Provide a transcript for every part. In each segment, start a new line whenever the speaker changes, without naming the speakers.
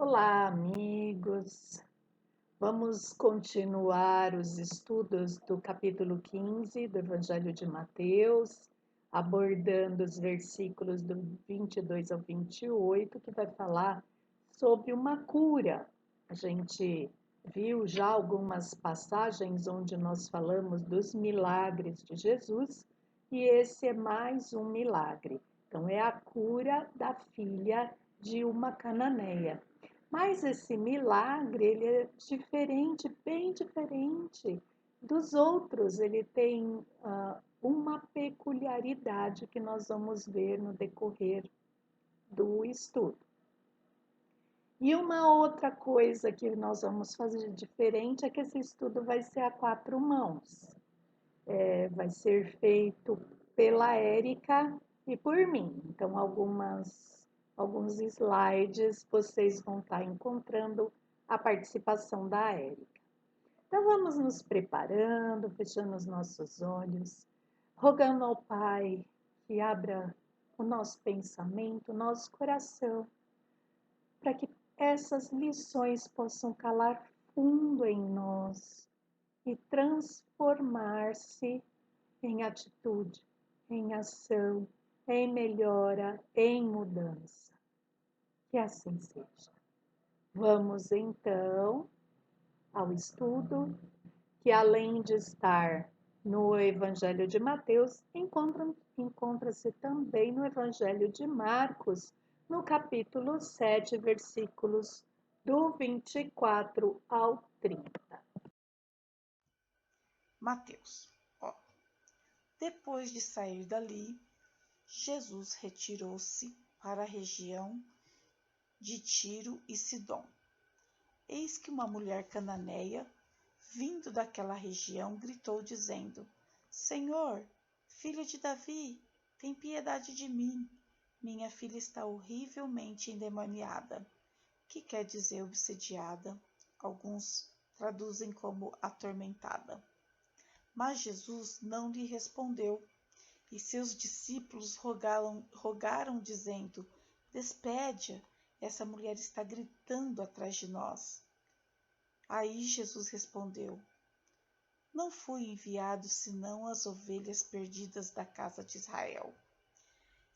Olá, amigos. Vamos continuar os estudos do capítulo 15 do Evangelho de Mateus, abordando os versículos do 22 ao 28, que vai falar sobre uma cura. A gente viu já algumas passagens onde nós falamos dos milagres de Jesus, e esse é mais um milagre. Então, é a cura da filha de uma cananeia. Mas esse milagre, ele é diferente, bem diferente dos outros. Ele tem uma peculiaridade que nós vamos ver no decorrer do estudo. E uma outra coisa que nós vamos fazer diferente é que esse estudo vai ser a quatro mãos. Vai ser feito pela Érica e por mim. Então, alguns slides vocês vão estar encontrando a participação da Érica. Então, vamos nos preparando, fechando os nossos olhos, rogando ao Pai que abra o nosso pensamento, o nosso coração, para que essas lições possam calar fundo em nós e transformar-se em atitude, em ação, em melhora, em mudança. Que assim seja. Vamos então ao estudo, que além de estar no Evangelho de Mateus, encontra-se também no Evangelho de Marcos, no capítulo 7, versículos do 24 ao 30.
Mateus. Depois de sair dali, Jesus retirou-se para a região de Tiro e Sidom. Eis que uma mulher cananeia, vindo daquela região, gritou dizendo: Senhor, filho de Davi, tem piedade de mim. Minha filha está horrivelmente endemoniada, que quer dizer obsediada. Alguns traduzem como atormentada. Mas Jesus não lhe respondeu, e seus discípulos rogaram dizendo: Despede-a, essa mulher está gritando atrás de nós. Aí Jesus respondeu: Não fui enviado senão às ovelhas perdidas da casa de Israel.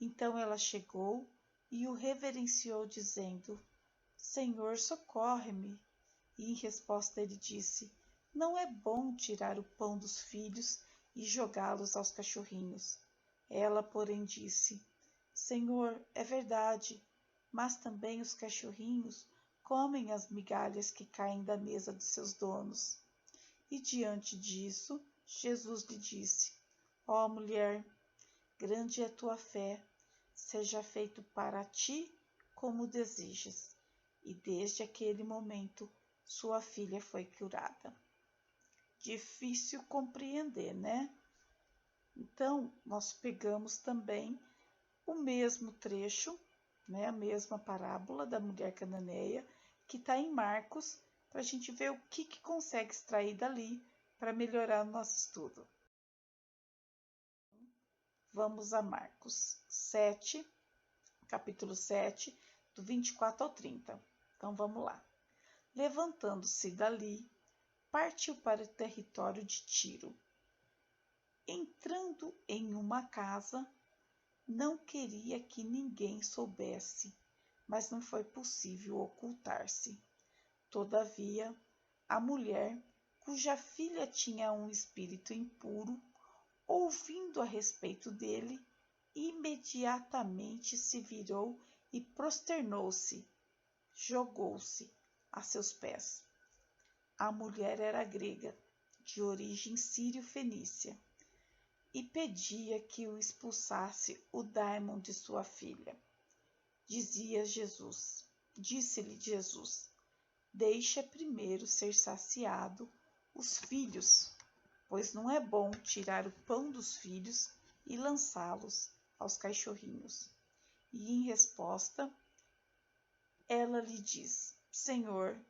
Então ela chegou e o reverenciou, dizendo: Senhor, socorre-me. E em resposta ele disse: Não é bom tirar o pão dos filhos e jogá-los aos cachorrinhos. Ela, porém, disse: Senhor, é verdade, mas também os cachorrinhos comem as migalhas que caem da mesa de seus donos. E diante disso, Jesus lhe disse: Ó mulher, grande é a tua fé, seja feito para ti como desejas. E desde aquele momento, sua filha foi curada. Difícil compreender, né? Então, nós pegamos também o mesmo trecho, né, a mesma parábola da mulher cananeia, que está em Marcos, para a gente ver o que consegue extrair dali para melhorar o nosso estudo. Vamos a Marcos 7, capítulo 7, do 24 ao 30. Então, vamos lá. Levantando-se dali, partiu para o território de Tiro. Entrando em uma casa, não queria que ninguém soubesse, mas não foi possível ocultar-se. Todavia, a mulher, cuja filha tinha um espírito impuro, ouvindo a respeito dele, imediatamente se virou e prosternou-se, jogou-se a seus pés. A mulher era grega, de origem sírio-fenícia, e pedia que o expulsasse o daimon de sua filha. Disse-lhe Jesus: Deixa primeiro ser saciado os filhos, pois não é bom tirar o pão dos filhos e lançá-los aos cachorrinhos. E em resposta, ela lhe diz: Senhor,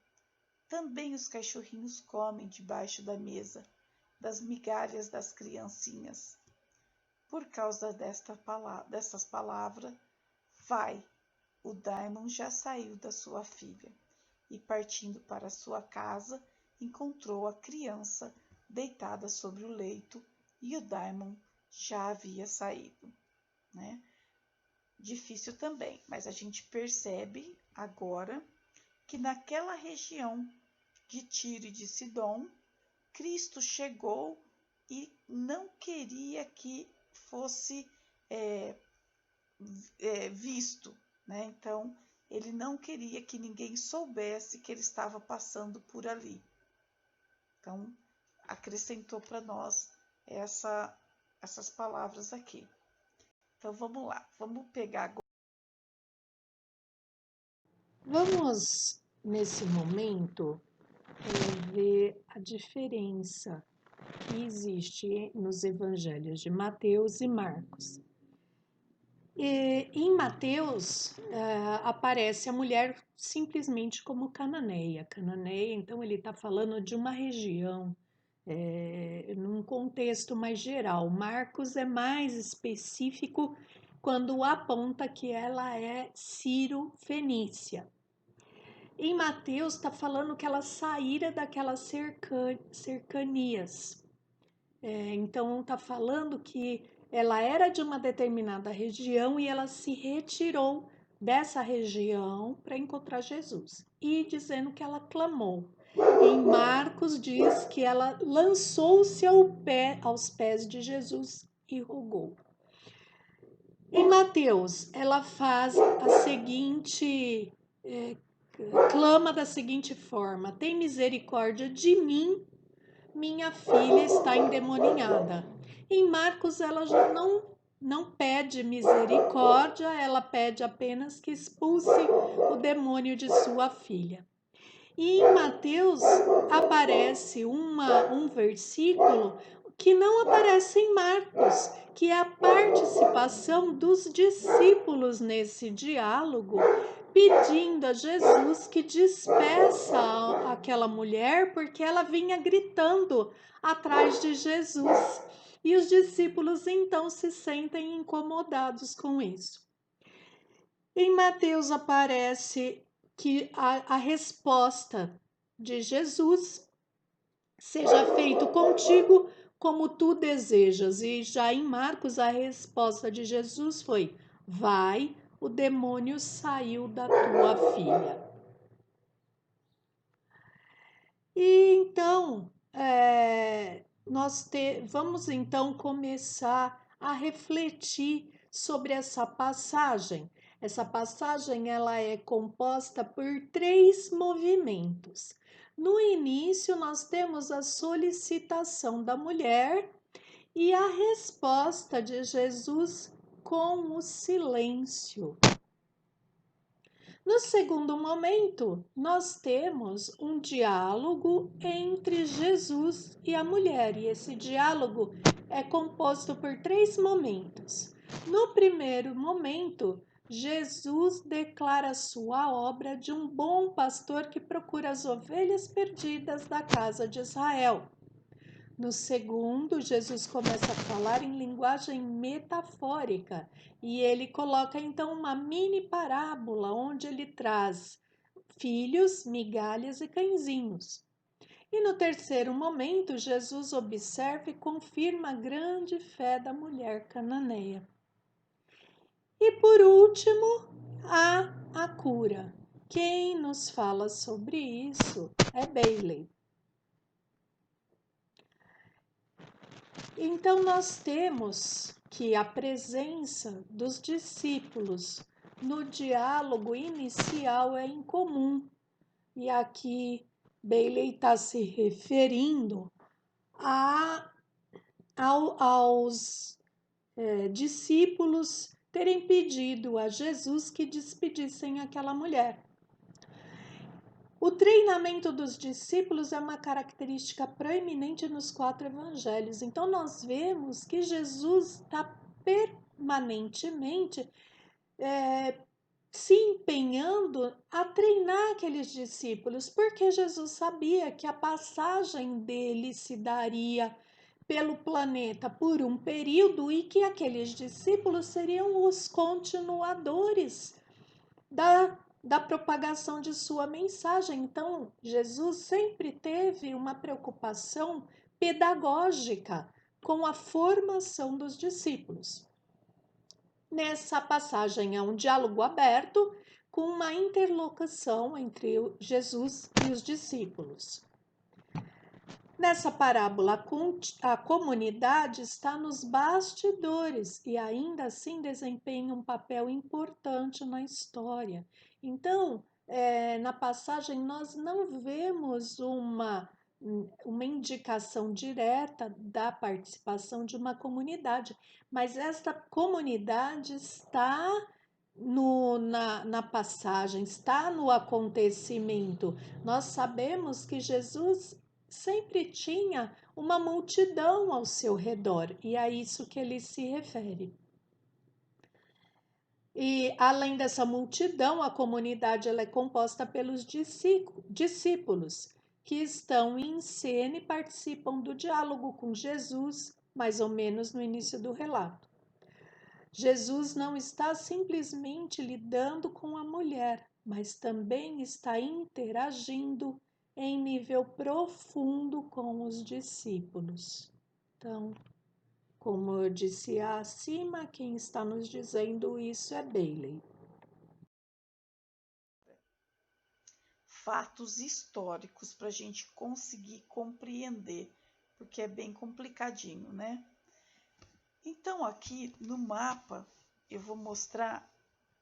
também os cachorrinhos comem debaixo da mesa das migalhas das criancinhas. Por causa dessas palavras, vai, o daimon já saiu da sua filha. e, partindo para sua casa, encontrou a criança deitada sobre o leito e o daimon já havia saído, né? Difícil também, mas a gente percebe agora que naquela região de Tiro e de Sidom, Cristo chegou e não queria que fosse visto, né? Então, ele não queria que ninguém soubesse que ele estava passando por ali. Então, acrescentou para nós essas palavras aqui. Então, vamos lá, vamos pegar agora.
Vamos, nesse momento, ver a diferença que existe nos evangelhos de Mateus e Marcos. Em Mateus, aparece a mulher simplesmente como cananeia. Cananeia, então, ele está falando de uma região, num contexto mais geral. Marcos é mais específico quando aponta que ela é Ciro-fenícia. Em Mateus está falando que ela saíra daquelas cercanias. Então está falando que ela era de uma determinada região e ela se retirou dessa região para encontrar Jesus. E dizendo que ela clamou. Em Marcos diz que ela lançou-se aos pés de Jesus e rogou. Em Mateus, ela faz a seguinte, clama da seguinte forma: tem misericórdia de mim, minha filha está endemoninhada. Em Marcos, ela já não pede misericórdia, ela pede apenas que expulse o demônio de sua filha. E em Mateus aparece um versículo que não aparece em Marcos, que é a participação dos discípulos nesse diálogo, pedindo a Jesus que despeça aquela mulher, porque ela vinha gritando atrás de Jesus. E os discípulos então se sentem incomodados com isso. Em Mateus aparece que a resposta de Jesus: seja feito contigo como tu desejas. E já em Marcos, a resposta de Jesus foi: vai, o demônio saiu da tua filha. E então, vamos então começar a refletir sobre essa passagem. Essa passagem ela é composta por 3 movimentos. No início, nós temos a solicitação da mulher e a resposta de Jesus com o silêncio. No segundo momento, nós temos um diálogo entre Jesus e a mulher, e esse diálogo é composto por 3 momentos. No primeiro momento, Jesus declara sua obra de um bom pastor que procura as ovelhas perdidas da casa de Israel. No segundo, Jesus começa a falar em linguagem metafórica e ele coloca então uma mini parábola onde ele traz filhos, migalhas e cãezinhos. E no terceiro momento, Jesus observa e confirma a grande fé da mulher cananeia. E por último, há a cura. Quem nos fala sobre isso é Bailey. Então, nós temos que a presença dos discípulos no diálogo inicial é incomum. E aqui Bailey está se referindo aos discípulos terem pedido a Jesus que despedissem aquela mulher. O treinamento dos discípulos é uma característica proeminente nos 4 evangelhos. Então, nós vemos que Jesus está permanentemente se empenhando a treinar aqueles discípulos, porque Jesus sabia que a passagem dele se daria pelo planeta por um período e que aqueles discípulos seriam os continuadores da propagação de sua mensagem. Então, Jesus sempre teve uma preocupação pedagógica com a formação dos discípulos. Nessa passagem é um diálogo aberto com uma interlocução entre Jesus e os discípulos. Nessa parábola, a comunidade está nos bastidores e ainda assim desempenha um papel importante na história. Então, na passagem, nós não vemos uma indicação direta da participação de uma comunidade, mas esta comunidade está na passagem, está no acontecimento. Nós sabemos que Jesus sempre tinha uma multidão ao seu redor, e é isso que ele se refere. E além dessa multidão, a comunidade ela é composta pelos discípulos que estão em cena e participam do diálogo com Jesus, mais ou menos no início do relato. Jesus não está simplesmente lidando com a mulher, mas também está interagindo em nível profundo com os discípulos. Então, como eu disse acima, quem está nos dizendo isso é Bailey.
Fatos históricos para a gente conseguir compreender, porque é bem complicadinho, né? Então, aqui no mapa, eu vou mostrar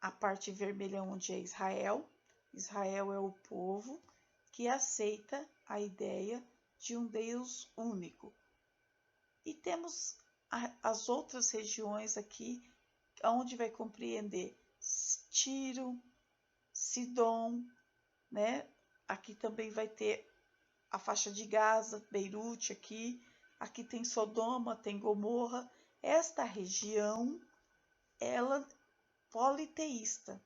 a parte vermelha onde é Israel. Israel é o povo que aceita a ideia de um Deus único. E temos as outras regiões aqui, onde vai compreender Tiro, Sidom, né? Aqui também vai ter a faixa de Gaza, Beirute aqui. Aqui tem Sodoma, tem Gomorra. Esta região, ela politeísta,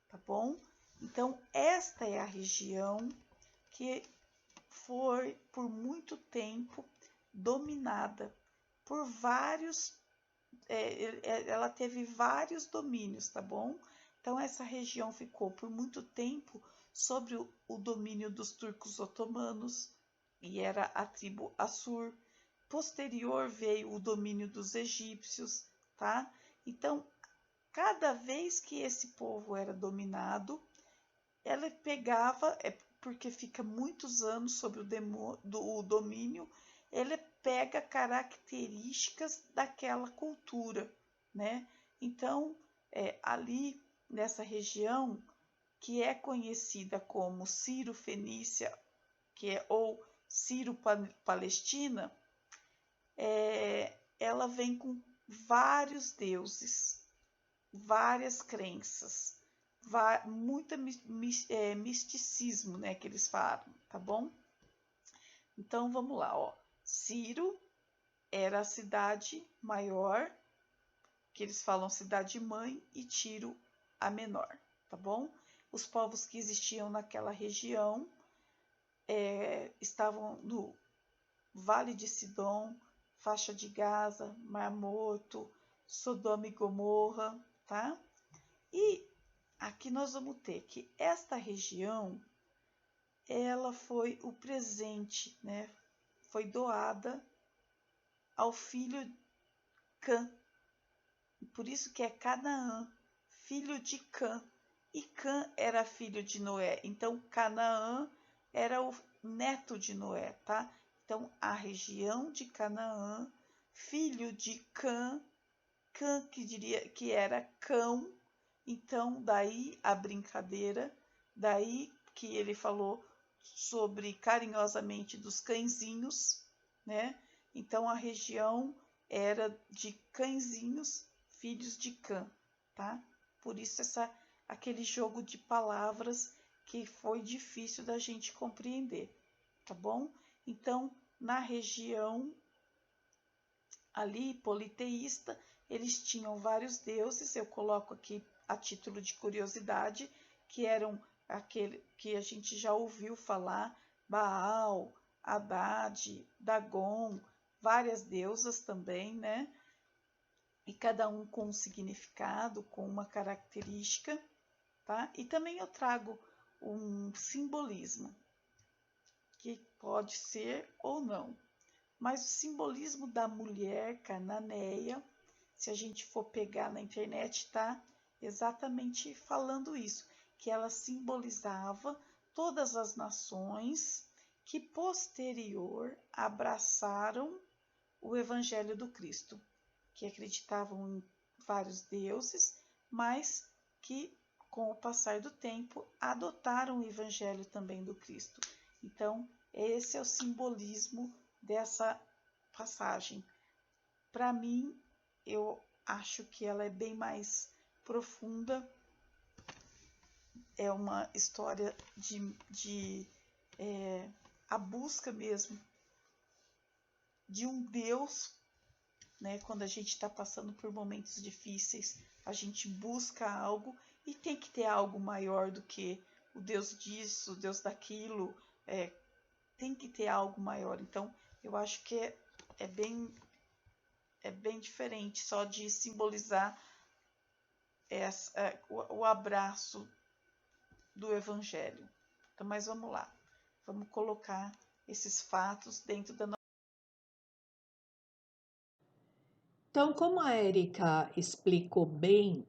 tá bom? Então, esta é a região que foi por muito tempo dominada por vários, ela teve vários domínios, tá bom? Então, essa região ficou por muito tempo sob o domínio dos turcos otomanos, e era a tribo Assur. Posterior veio o domínio dos egípcios, tá? Então, cada vez que esse povo era dominado, ela pegava, porque fica muitos anos sobre o domínio, ele pega características daquela cultura, né? Então, ali nessa região, que é conhecida como Ciro-Fenícia, ou Ciro-Palestina, ela vem com vários deuses, várias crenças, muito misticismo, né, que eles falam, tá bom? Então vamos lá, ó. Ciro era a cidade maior, que eles falam cidade mãe, e Tiro a menor, tá bom? Os povos que existiam naquela região estavam no Vale de Sidom, faixa de Gaza, Mar Morto, Sodoma e Gomorra, tá? E aqui nós vamos ter que esta região, ela foi o presente, né? Foi doada ao filho Cã. Por isso que é Canaã, filho de Cã. E Cã era filho de Noé. Então, Canaã era o neto de Noé, tá? Então, a região de Canaã, filho de Cã, Cã que diria que era cão. Então, daí a brincadeira, daí que ele falou sobre carinhosamente dos cãezinhos, né? Então, a região era de cãezinhos, filhos de Cã, tá? Por isso aquele jogo de palavras que foi difícil da gente compreender, tá bom? Então, na região ali politeísta, eles tinham vários deuses, eu coloco aqui a título de curiosidade, que eram aquele que a gente já ouviu falar, Baal, Haddad, Dagon, várias deusas também, né? E cada um com um significado, com uma característica, tá? E também eu trago um simbolismo, que pode ser ou não. Mas o simbolismo da mulher cananeia, se a gente for pegar na internet, tá exatamente falando isso, que ela simbolizava todas as nações que posterior abraçaram o Evangelho do Cristo, que acreditavam em vários deuses, mas que com o passar do tempo adotaram o Evangelho também do Cristo. Então, esse é o simbolismo dessa passagem. Para mim, eu acho que ela é bem mais profunda. É uma história de a busca mesmo de um Deus, né? Quando a gente está passando por momentos difíceis, a gente busca algo e tem que ter algo maior do que o Deus disso, o Deus daquilo. Tem que ter algo maior. Então, eu acho que é bem diferente só de simbolizar o abraço do Evangelho. Então, mas vamos lá. Vamos colocar esses fatos dentro da nossa.
Então, como a Érica explicou bem,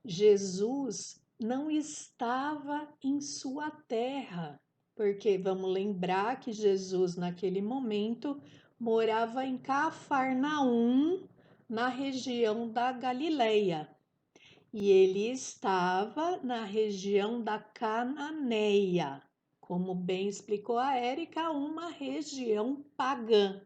Jesus não estava em sua terra, porque vamos lembrar que Jesus, naquele momento, morava em Cafarnaum, na região da Galileia, e ele estava na região da Cananeia, como bem explicou a Érica, uma região pagã.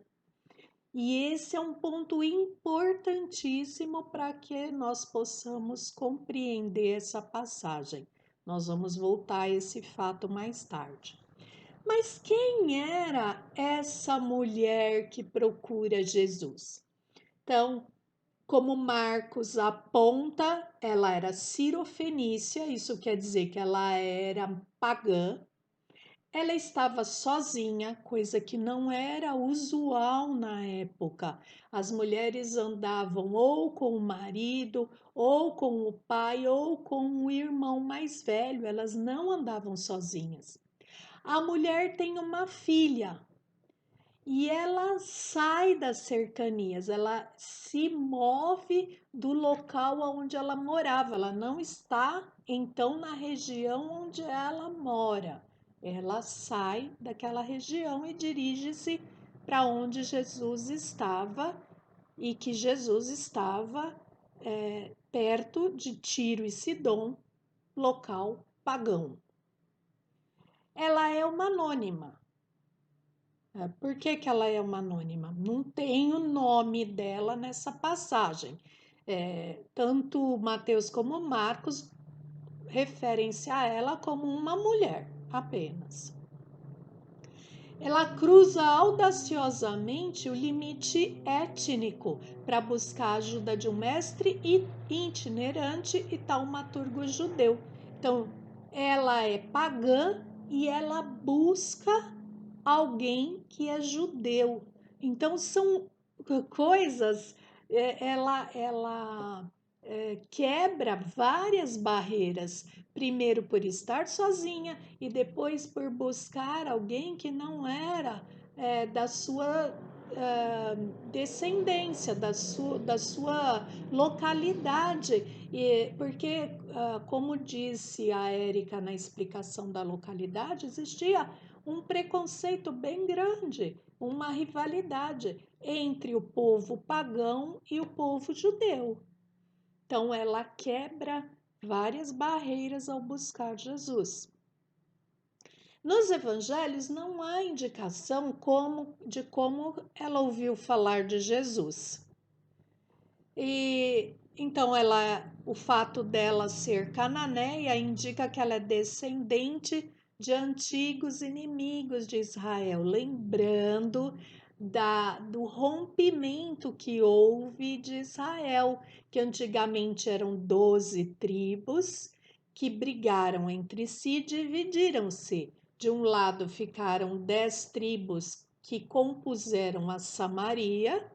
E esse é um ponto importantíssimo para que nós possamos compreender essa passagem. Nós vamos voltar a esse fato mais tarde. Mas quem era essa mulher que procura Jesus? Então, como Marcos aponta, ela era cirofenícia, isso quer dizer que ela era pagã. Ela estava sozinha, coisa que não era usual na época. As mulheres andavam ou com o marido, ou com o pai, ou com o irmão mais velho, elas não andavam sozinhas. A mulher tem uma filha e ela sai das cercanias, ela se move do local onde ela morava, ela não está então na região onde ela mora. Ela sai daquela região e dirige-se para onde Jesus estava e que Jesus estava perto de Tiro e Sidom, local pagão. Ela é uma anônima. Por que que ela é uma anônima? Não tem o nome dela nessa passagem. Tanto Mateus como Marcos referem-se a ela como uma mulher apenas. Ela cruza audaciosamente o limite étnico para buscar a ajuda de um mestre itinerante e taumaturgo judeu. Então, ela é pagã e ela busca alguém que é judeu. Então, são coisas, ela quebra várias barreiras, primeiro por estar sozinha e depois por buscar alguém que não era da sua descendência, da sua localidade. Porque, como disse a Érica na explicação da localidade, existia um preconceito bem grande, uma rivalidade entre o povo pagão e o povo judeu. Então, ela quebra várias barreiras ao buscar Jesus. Nos evangelhos não há indicação de como ela ouviu falar de Jesus. E então o fato dela ser cananeia indica que ela é descendente de antigos inimigos de Israel, lembrando do rompimento que houve de Israel, que antigamente eram 12 tribos que brigaram entre si, dividiram-se. De um lado ficaram 10 tribos que compuseram a Samaria,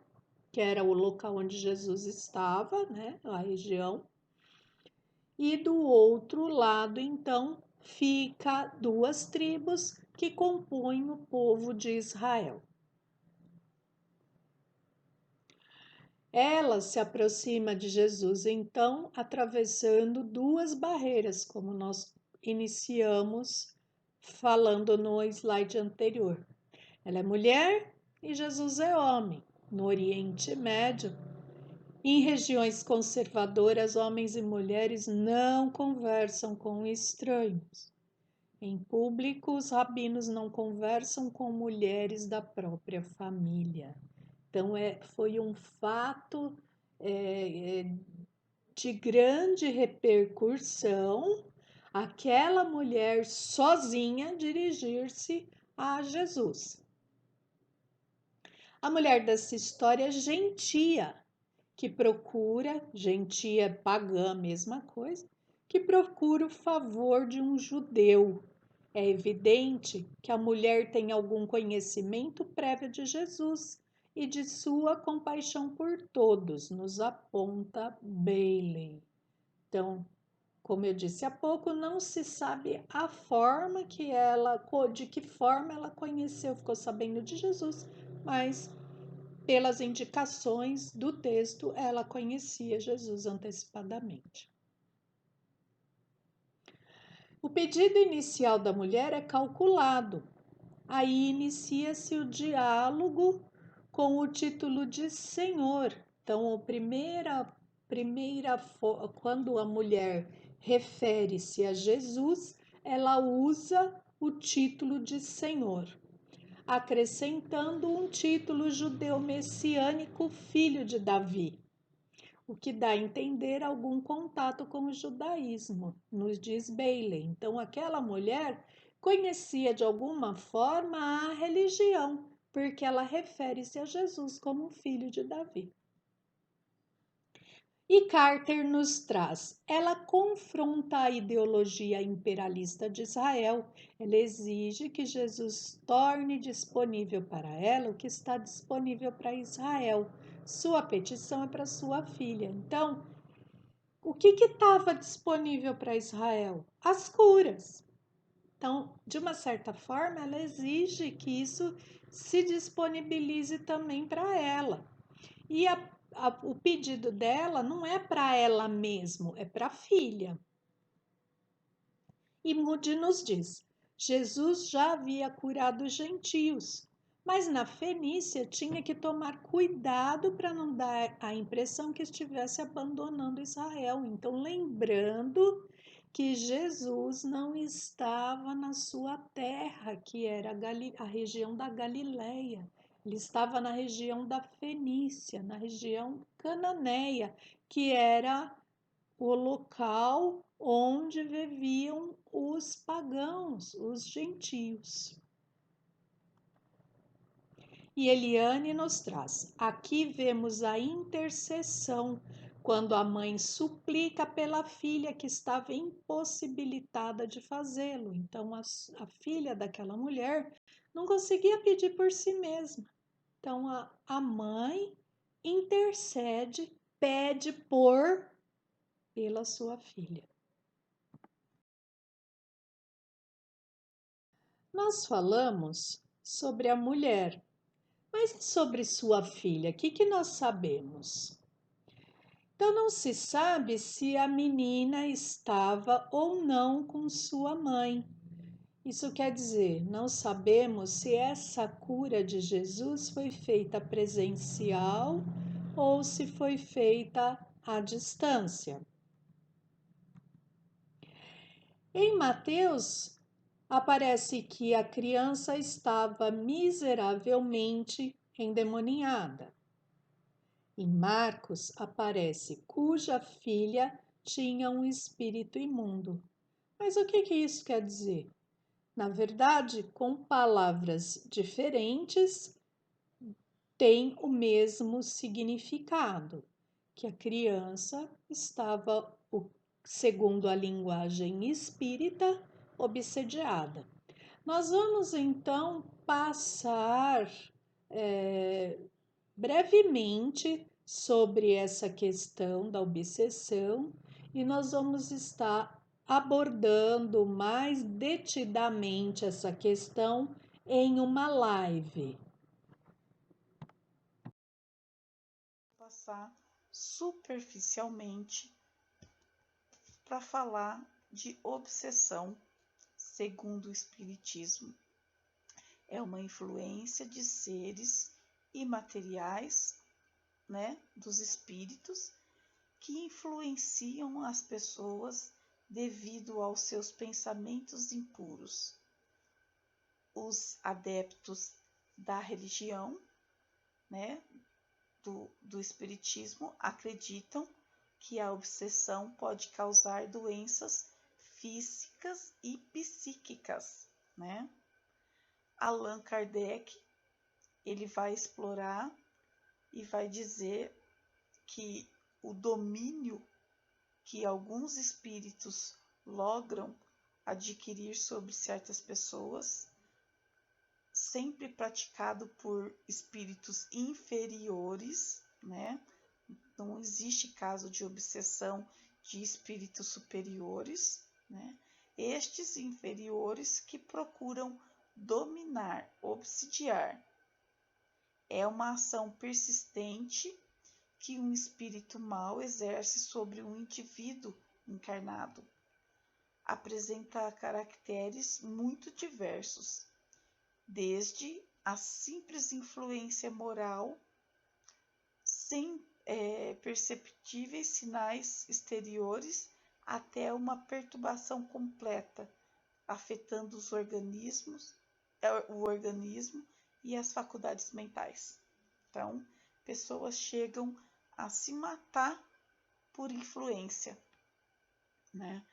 que era o local onde Jesus estava, né, a região. e do outro lado, então, fica 2 tribos que compõem o povo de Israel. Ela se aproxima de Jesus, então, atravessando 2 barreiras, como nós iniciamos falando no slide anterior. Ela é mulher e Jesus é homem. No Oriente Médio, em regiões conservadoras, homens e mulheres não conversam com estranhos. Em público, os rabinos não conversam com mulheres da própria família. Então, foi um fato de grande repercussão aquela mulher sozinha dirigir-se a Jesus. A mulher dessa história é gentia, que procura, gentia pagã, mesma coisa, que procura o favor de um judeu. É evidente que a mulher tem algum conhecimento prévio de Jesus e de sua compaixão por todos, nos aponta Bailey. Então, como eu disse há pouco, não se sabe a forma de que forma ela conheceu, ficou sabendo de Jesus, mas pelas indicações do texto, ela conhecia Jesus antecipadamente. O pedido inicial da mulher é calculado. Aí inicia-se o diálogo com o título de Senhor. Então, quando a mulher refere-se a Jesus, ela usa o título de Senhor, acrescentando um título judeu messiânico, filho de Davi, o que dá a entender algum contato com o judaísmo, nos diz Bailey. Então, aquela mulher conhecia de alguma forma a religião, porque ela refere-se a Jesus como filho de Davi. E Carter nos traz, ela confronta a ideologia imperialista de Israel, ela exige que Jesus torne disponível para ela o que está disponível para Israel. Sua petição é para sua filha. Então, o que estava disponível para Israel? As curas. Então, de uma certa forma, ela exige que isso se disponibilize também para ela. E o pedido dela não é para ela mesma, é para a filha. E Moody nos diz: Jesus já havia curado os gentios, mas na Fenícia tinha que tomar cuidado para não dar a impressão que estivesse abandonando Israel. Então, lembrando que Jesus não estava na sua terra, que era a região da Galileia. Ele estava na região da Fenícia, na região cananeia, que era o local onde viviam os pagãos, os gentios. E Eliane nos traz: aqui vemos a intercessão, quando a mãe suplica pela filha que estava impossibilitada de fazê-lo. Então, a filha daquela mulher não conseguia pedir por si mesma. Então, a mãe intercede, pede pela sua filha. Nós falamos sobre a mulher, mas e sobre sua filha? O que nós sabemos? Então, não se sabe se a menina estava ou não com sua mãe. Isso quer dizer, não sabemos se essa cura de Jesus foi feita presencial ou se foi feita à distância. Em Mateus, aparece que a criança estava miseravelmente endemoniada. Em Marcos, aparece cuja filha tinha um espírito imundo. Mas o que isso quer dizer? Na verdade, com palavras diferentes, tem o mesmo significado, que a criança estava, segundo a linguagem espírita, obsediada. Nós vamos então passar brevemente sobre essa questão da obsessão e nós vamos estar abordando mais detidamente essa questão em uma live.
Passar superficialmente para falar de obsessão, segundo o Espiritismo. É uma influência de seres imateriais, né, dos espíritos, que influenciam as pessoas devido aos seus pensamentos impuros. Os adeptos da religião, né, do espiritismo, acreditam que a obsessão pode causar doenças físicas e psíquicas, né? Allan Kardec, ele vai explorar e vai dizer que o domínio que alguns espíritos logram adquirir sobre certas pessoas, sempre praticado por espíritos inferiores, né? Não existe caso de obsessão de espíritos superiores, né? Estes inferiores que procuram dominar, obsidiar. É uma ação persistente que um espírito mau exerce sobre um indivíduo encarnado. Apresenta caracteres muito diversos, desde a simples influência moral, sem perceptíveis sinais exteriores, até uma perturbação completa, afetando o organismo e as faculdades mentais. Então, pessoas chegam a se matar por influência, né?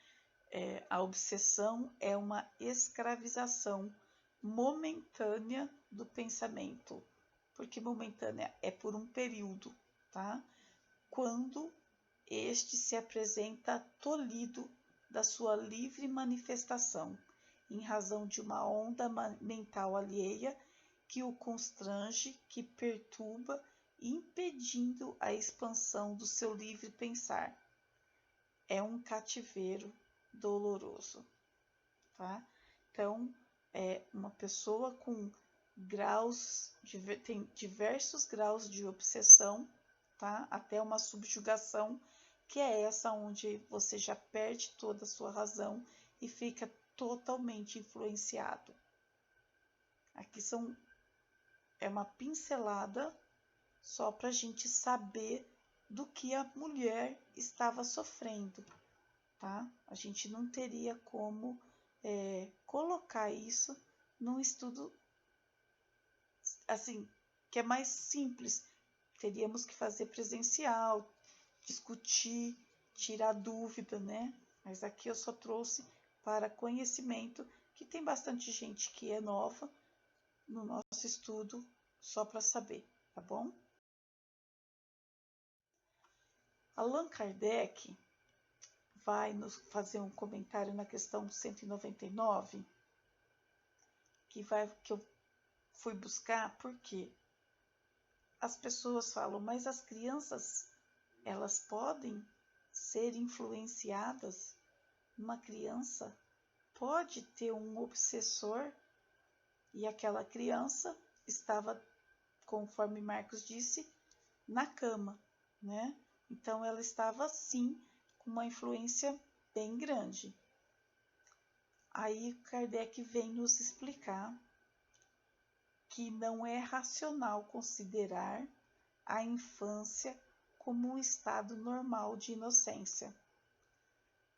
A obsessão é uma escravização momentânea do pensamento. Porque momentânea é por um período, tá? Quando este se apresenta tolhido da sua livre manifestação, em razão de uma onda mental alheia que o constrange, que perturba, impedindo a expansão do seu livre pensar. É um cativeiro doloroso, tá? Então, uma pessoa com tem diversos graus de obsessão, tá? Até uma subjugação, que é essa onde você já perde toda a sua razão e fica totalmente influenciado. Aqui é uma pincelada só para a gente saber do que a mulher estava sofrendo, tá? A gente não teria como colocar isso num estudo assim, que é mais simples. Teríamos que fazer presencial, discutir, tirar dúvida, né? Mas aqui eu só trouxe para conhecimento, que tem bastante gente que é nova no nosso estudo, só para saber, tá bom? Allan Kardec vai nos fazer um comentário na questão 199, que eu fui buscar porque as pessoas falam, mas as crianças, elas podem ser influenciadas? Uma criança pode ter um obsessor? E aquela criança estava, conforme Marcos disse, na cama, né? Então ela estava sim com uma influência bem grande. Aí Kardec vem nos explicar que não é racional considerar a infância como um estado normal de inocência.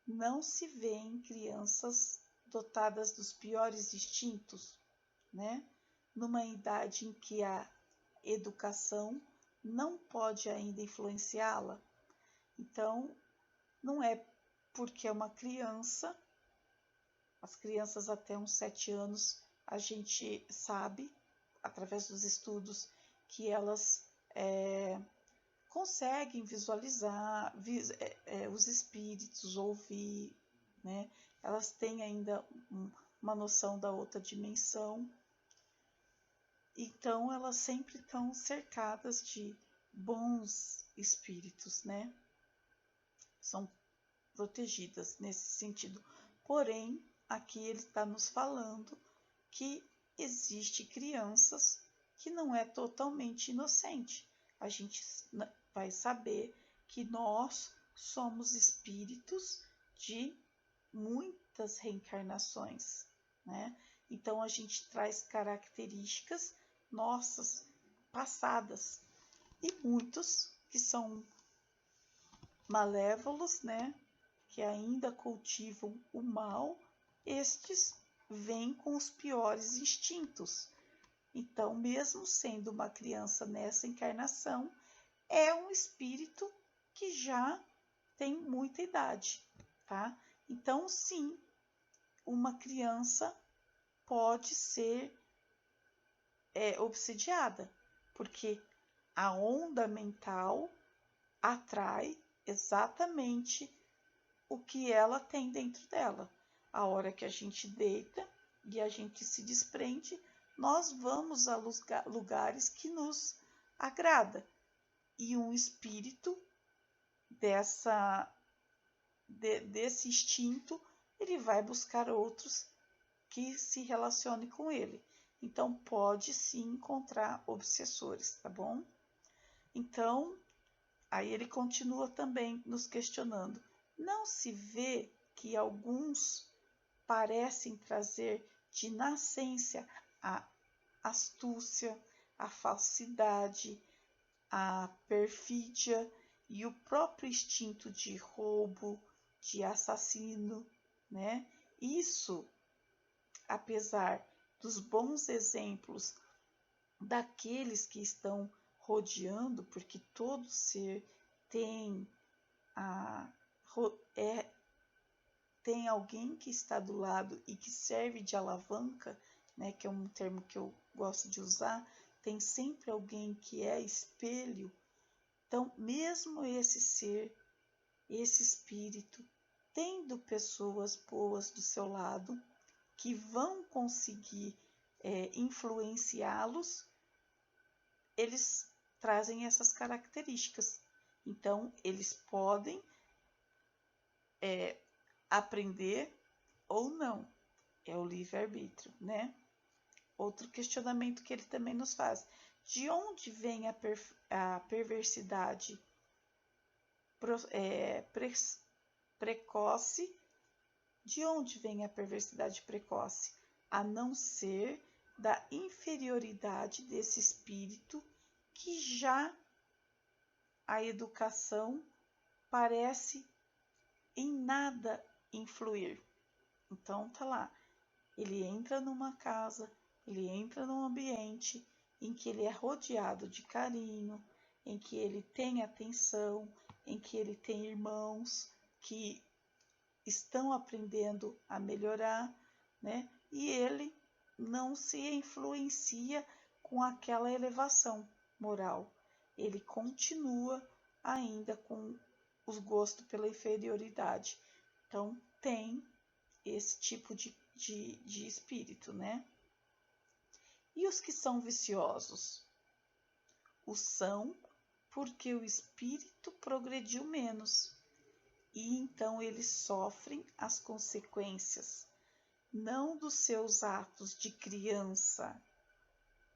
Não se vê em crianças dotadas dos piores instintos, né? Numa idade em que a educação não pode ainda influenciá-la. Então, não é porque é uma criança, as crianças até uns 7 anos, a gente sabe, através dos estudos, que elas conseguem visualizar os espíritos, ouvir, né? Elas têm ainda uma noção da outra dimensão. Então, elas sempre estão cercadas de bons espíritos, né? São protegidas nesse sentido. Porém, aqui ele está nos falando que existe crianças que não é totalmente inocente. A gente vai saber que nós somos espíritos de muitas reencarnações, né? Então a gente traz características nossas passadas e muitos que são malévolos, né? Que ainda cultivam o mal, estes vêm com os piores instintos. Então, mesmo sendo uma criança nessa encarnação, é um espírito que já tem muita idade, tá? Então, sim, uma criança pode ser obsidiada, porque a onda mental atrai exatamente o que ela tem dentro dela. A hora que a gente deita e a gente se desprende, nós vamos a lugares que nos agrada. E um espírito desse instinto, ele vai buscar outros que se relacionem com ele. Então, pode sim encontrar obsessores, tá bom? Então, aí ele continua também nos questionando. Não se vê que alguns parecem trazer de nascença a astúcia, a falsidade, a perfídia e o próprio instinto de roubo, de assassino, né? Isso, apesar dos bons exemplos daqueles que estão rodeando, porque todo ser tem tem alguém que está do lado e que serve de alavanca, né, que é um termo que eu gosto de usar, tem sempre alguém que é espelho. Então, mesmo esse ser, esse espírito, tendo pessoas boas do seu lado, que vão conseguir influenciá-los, eles trazem essas características. Então, eles podem aprender ou não. É o livre-arbítrio, né? Outro questionamento que ele também nos faz. De onde vem a perversidade precoce? De onde vem a perversidade precoce? A não ser da inferioridade desse espírito que já a educação parece em nada influir. Então tá lá, ele entra numa casa, ele entra num ambiente em que ele é rodeado de carinho, em que ele tem atenção, em que ele tem irmãos que estão aprendendo a melhorar, né? E ele não se influencia com aquela elevação moral. Ele continua ainda com os gostos pela inferioridade. Então, tem esse tipo de espírito, né? E os que são viciosos? O são porque o espírito progrediu menos e então eles sofrem as consequências, não dos seus atos de criança,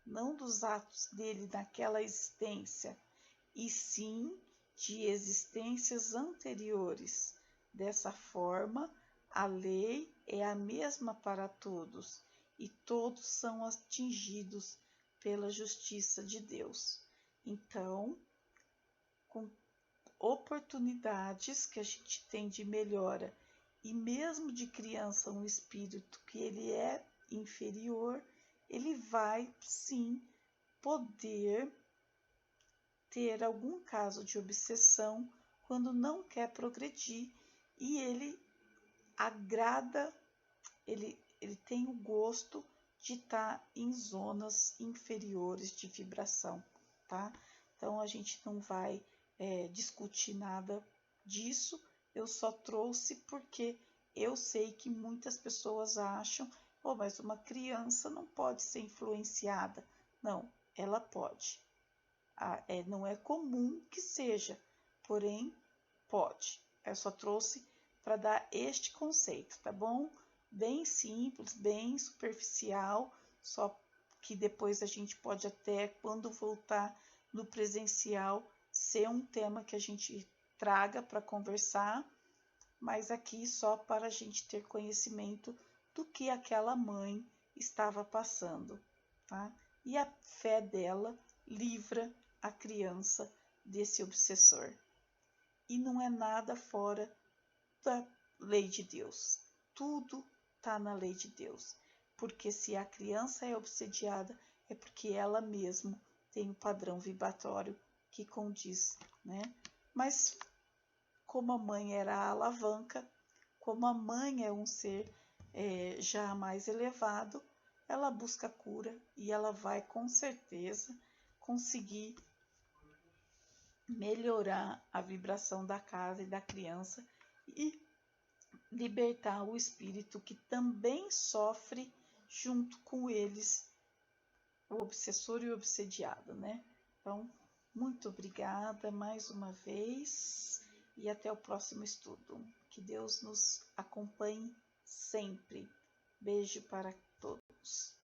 não dos atos dele naquela existência, e sim de existências anteriores. Dessa forma, a lei é a mesma para todos e todos são atingidos pela justiça de Deus. Então, com oportunidades que a gente tem de melhora e mesmo de criança um espírito que ele é inferior, ele vai sim poder ter algum caso de obsessão quando não quer progredir e ele agrada, ele tem o gosto de estar em zonas inferiores de vibração, tá? Então a gente não vai discutir nada disso, eu só trouxe porque eu sei que muitas pessoas acham, oh, mas uma criança não pode ser influenciada. Não, ela pode. Não é comum que seja, porém pode. Eu só trouxe para dar este conceito, tá bom? Bem simples, bem superficial, só que depois a gente pode até, quando voltar no presencial, ser um tema que a gente traga para conversar, mas aqui só para a gente ter conhecimento do que aquela mãe estava passando, tá? E a fé dela livra a criança desse obsessor. E não é nada fora da lei de Deus. Tudo está na lei de Deus. Porque se a criança é obsediada, é porque ela mesma tem um padrão vibratório que condiz, né? Mas como a mãe era a alavanca, como a mãe é um ser já mais elevado, ela busca cura e ela vai com certeza conseguir melhorar a vibração da casa e da criança e libertar o espírito que também sofre junto com eles, o obsessor e o obsediado, né? Então, muito obrigada mais uma vez e até o próximo estudo. Que Deus nos acompanhe sempre. Beijo para todos.